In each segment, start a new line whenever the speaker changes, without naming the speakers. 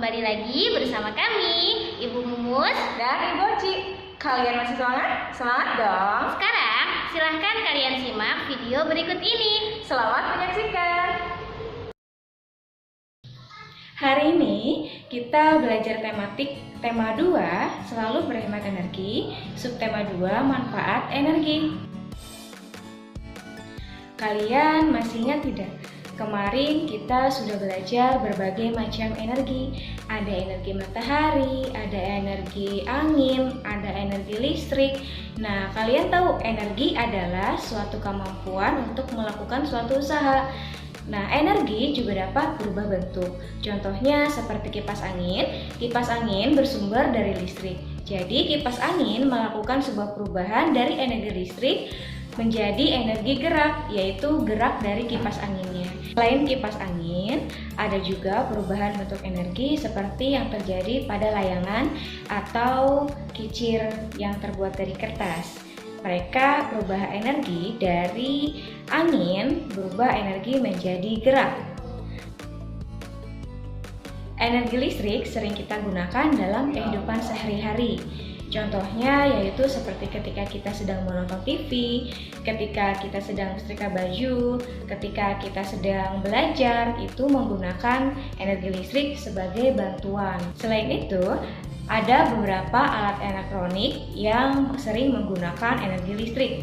kembali lagi bersama kami, Ibu Mumus
dan Ibu Oci. Kalian masih semangat? Semangat dong!
Sekarang, silahkan kalian simak video berikut ini.
Selamat menyaksikan! Hari ini kita belajar tematik tema 2, selalu berhemat energi, subtema 2, manfaat energi. Kalian masih ingat tidak? Kemarin kita sudah belajar berbagai macam energi. Ada energi matahari, ada energi angin, ada energi listrik. Nah, kalian tahu energi adalah suatu kemampuan untuk melakukan suatu usaha. Nah, energi juga dapat berubah bentuk. Contohnya seperti kipas angin. Kipas angin bersumber dari listrik. Jadi, kipas angin melakukan sebuah perubahan dari energi listrik menjadi energi gerak, yaitu gerak dari kipas anginnya. Selain kipas angin, ada juga perubahan bentuk energi seperti yang terjadi pada layangan atau kicir yang terbuat dari kertas. Mereka berubah energi dari angin berubah energi menjadi gerak. Energi listrik sering kita gunakan dalam kehidupan sehari-hari. Contohnya yaitu seperti ketika kita sedang menonton TV, ketika kita sedang setrika baju, ketika kita sedang belajar, itu menggunakan energi listrik sebagai bantuan. Selain itu, ada beberapa alat elektronik yang sering menggunakan energi listrik.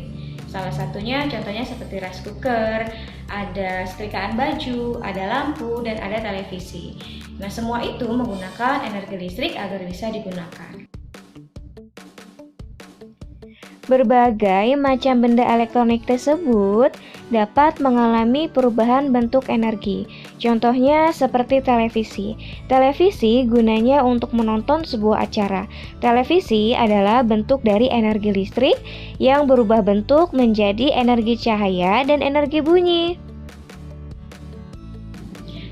Salah satunya contohnya seperti rice cooker, ada setrikaan baju, ada lampu, dan ada televisi. Nah, semua itu menggunakan energi listrik agar bisa digunakan.
Berbagai macam benda elektronik tersebut dapat mengalami perubahan bentuk energi. Contohnya seperti televisi. Televisi gunanya untuk menonton sebuah acara. Televisi adalah bentuk dari energi listrik yang berubah bentuk menjadi energi cahaya dan energi bunyi.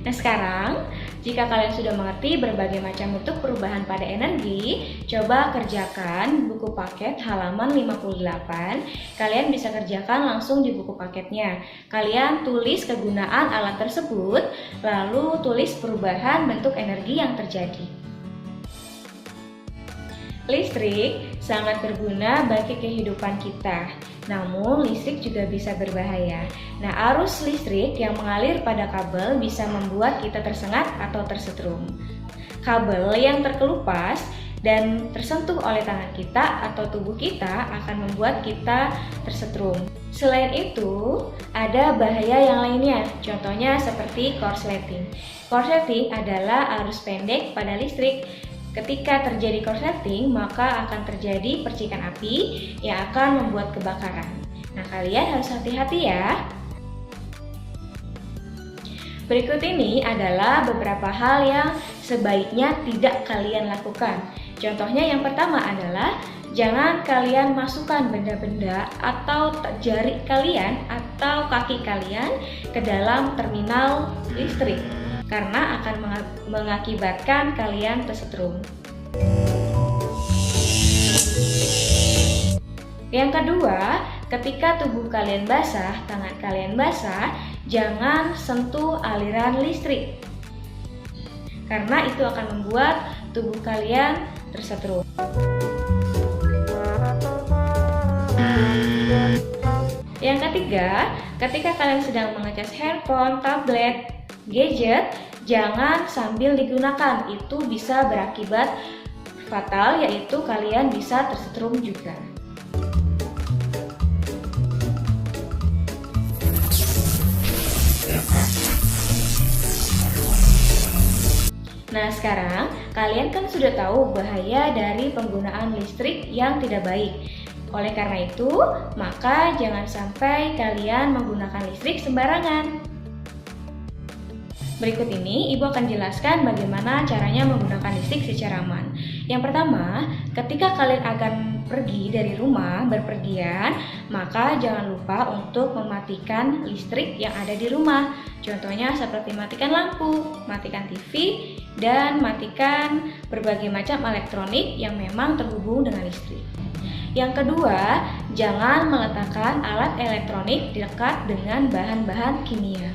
Nah, sekarang jika kalian sudah mengerti berbagai macam bentuk perubahan pada energi, coba kerjakan buku paket halaman 58. Kalian bisa kerjakan langsung di buku paketnya. Kalian tulis kegunaan alat tersebut, lalu tulis perubahan bentuk energi yang terjadi. Listrik sangat berguna bagi kehidupan kita. Namun, listrik juga bisa berbahaya. Nah, arus listrik yang mengalir pada kabel bisa membuat kita tersengat atau tersetrum. Kabel yang terkelupas dan tersentuh oleh tangan kita atau tubuh kita akan membuat kita tersetrum. Selain itu, ada bahaya yang lainnya, contohnya seperti korsleting. Korsleting adalah arus pendek pada listrik. Ketika terjadi korsleting, maka akan terjadi percikan api yang akan membuat kebakaran. Nah, kalian harus hati-hati ya. Berikut ini adalah beberapa hal yang sebaiknya tidak kalian lakukan. Contohnya yang pertama adalah jangan kalian masukkan benda-benda atau jari kalian atau kaki kalian ke dalam terminal listrik, karena akan mengakibatkan kalian tersetrum. Yang kedua, ketika tubuh kalian basah, tangan kalian basah, jangan sentuh aliran listrik, karena itu akan membuat tubuh kalian tersetrum. Yang ketiga, ketika kalian sedang mengecas handphone, tablet, gadget, jangan sambil digunakan. Itu bisa berakibat fatal, yaitu kalian bisa tersetrum juga. Nah, sekarang kalian kan sudah tahu bahaya dari penggunaan listrik yang tidak baik. Oleh karena itu, maka jangan sampai kalian menggunakan listrik sembarangan. Berikut ini Ibu akan jelaskan bagaimana caranya menggunakan listrik secara aman. Yang pertama, ketika kalian akan pergi dari rumah berpergian, maka jangan lupa untuk mematikan listrik yang ada di rumah. Contohnya seperti matikan lampu, matikan TV, dan matikan berbagai macam elektronik yang memang terhubung dengan listrik. Yang kedua, jangan meletakkan alat elektronik dekat dengan bahan-bahan kimia.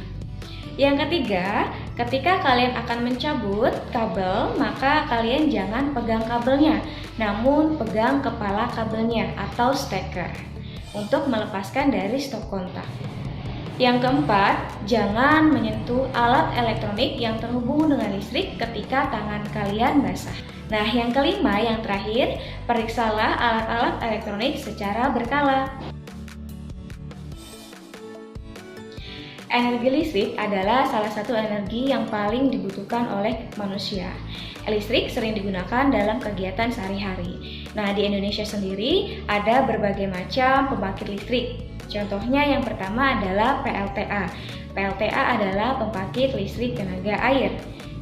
Yang ketiga, Ketika kalian akan mencabut kabel, maka kalian jangan pegang kabelnya, namun pegang kepala kabelnya atau steker untuk melepaskan dari stop kontak. Yang keempat, jangan menyentuh alat elektronik yang terhubung dengan listrik ketika tangan kalian basah. Nah, yang kelima, yang terakhir, periksalah alat-alat elektronik secara berkala. Energi listrik adalah salah satu energi yang paling dibutuhkan oleh manusia. Listrik sering digunakan dalam kegiatan sehari-hari. Nah, di Indonesia sendiri ada berbagai macam pembangkit listrik. Contohnya yang pertama adalah PLTA. PLTA adalah pembangkit listrik tenaga air.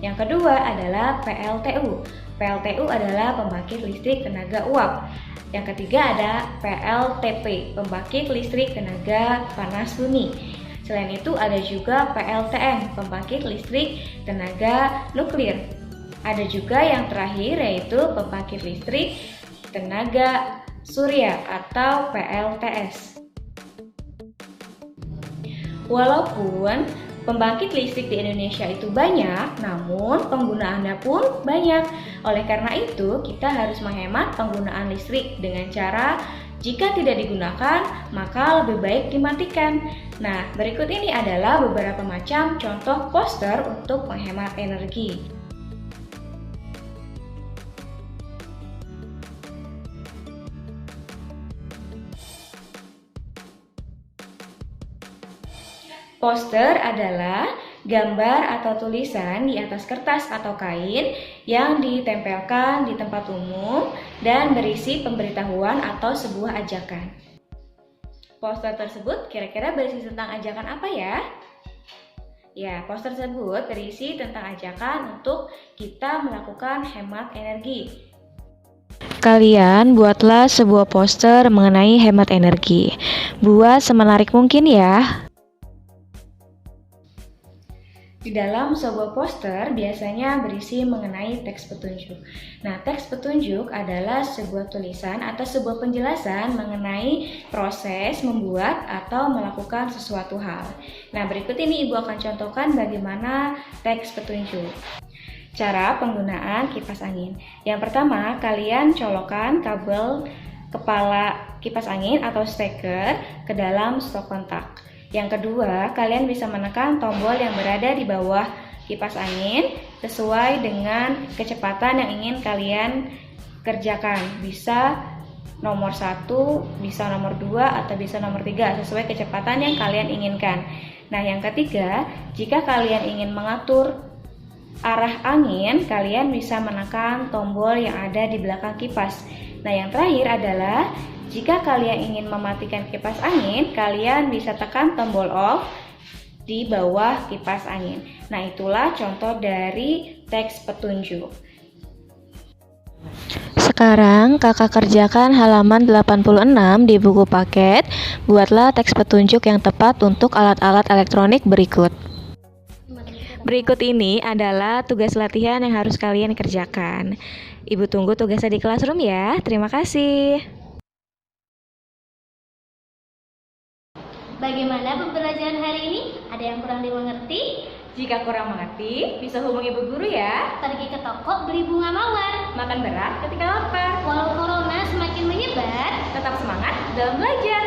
Yang kedua adalah PLTU. PLTU adalah pembangkit listrik tenaga uap. Yang ketiga ada PLTP, pembangkit listrik tenaga panas bumi. Selain itu ada juga PLTN, pembangkit listrik tenaga nuklir. Ada juga yang terakhir yaitu pembangkit listrik tenaga surya atau PLTS. Walaupun pembangkit listrik di Indonesia itu banyak, namun penggunaannya pun banyak. Oleh karena itu, kita harus menghemat penggunaan listrik dengan cara jika tidak digunakan, maka lebih baik dimatikan. Nah, berikut ini adalah beberapa macam contoh poster untuk menghemat energi. Poster adalah gambar atau tulisan di atas kertas atau kain yang ditempelkan di tempat umum dan berisi pemberitahuan atau sebuah ajakan. Poster tersebut kira-kira berisi tentang ajakan apa ya? Ya, poster tersebut berisi tentang ajakan untuk kita melakukan hemat energi.
Kalian buatlah sebuah poster mengenai hemat energi. Buat semenarik mungkin ya.
Di dalam sebuah poster biasanya berisi mengenai teks petunjuk. Nah, teks petunjuk adalah sebuah tulisan atau sebuah penjelasan mengenai proses membuat atau melakukan sesuatu hal. Nah, berikut ini Ibu akan contohkan bagaimana teks petunjuk. Cara penggunaan kipas angin. Yang pertama, kalian colokkan kabel kepala kipas angin atau steker ke dalam stop kontak. Yang kedua, kalian bisa menekan tombol yang berada di bawah kipas angin sesuai dengan kecepatan yang ingin kalian kerjakan. Bisa nomor 1, bisa nomor 2, atau bisa nomor 3 sesuai kecepatan yang kalian inginkan. Nah, yang ketiga, jika kalian ingin mengatur arah angin, kalian bisa menekan tombol yang ada di belakang kipas. Nah, yang terakhir adalah jika kalian ingin mematikan kipas angin, kalian bisa tekan tombol off di bawah kipas angin. Nah, itulah contoh dari teks petunjuk.
Sekarang kakak kerjakan halaman 86 di buku paket. Buatlah teks petunjuk yang tepat untuk alat-alat elektronik berikut. Berikut ini adalah tugas latihan yang harus kalian kerjakan. Ibu tunggu tugasnya di classroom ya. Terima kasih.
Bagaimana pembelajaran hari ini? Ada yang kurang dimengerti?
Jika kurang mengerti, bisa hubungi ibu guru ya.
Pergi ke toko beli bunga mawar.
Makan berat ketika lapar.
Walau corona semakin menyebar,
Tetap semangat dalam belajar.